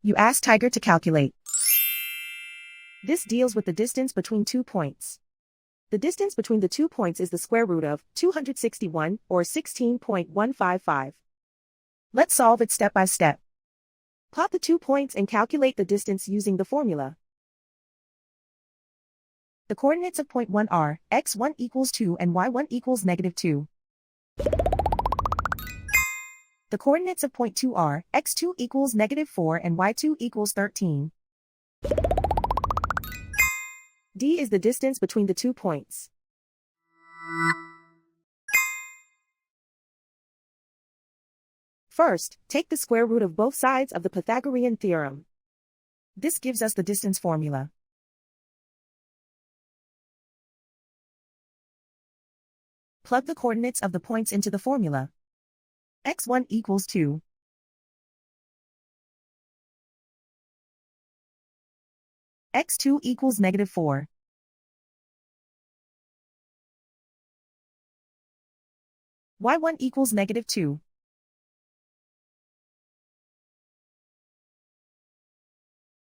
You ask Tiger to calculate. This deals with the distance between 2 points. The distance between the 2 points is the square root of 261, or 16.155. Let's solve it step by step. Plot the 2 points and calculate the distance using the formula. The coordinates of point 1 are x1 equals 2 and y1 equals -2. The coordinates of point 2 are x2 equals -4 and y2 equals 13. D is the distance between the 2 points. First, take the square root of both sides of the Pythagorean theorem. This gives us the distance formula. Plug the coordinates of the points into the formula. x1 equals 2. x2 equals -4. y1 equals -2.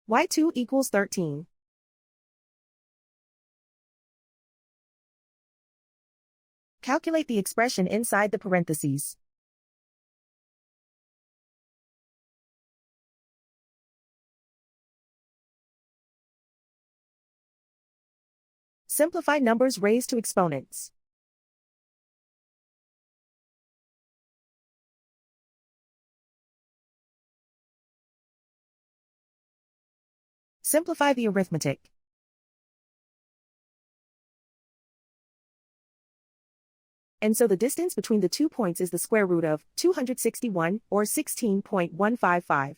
y2 equals 13. Calculate the expression inside the parentheses. Simplify numbers raised to exponents. Simplify the arithmetic. And so the distance between the 2 points is the square root of 261, or 16.155.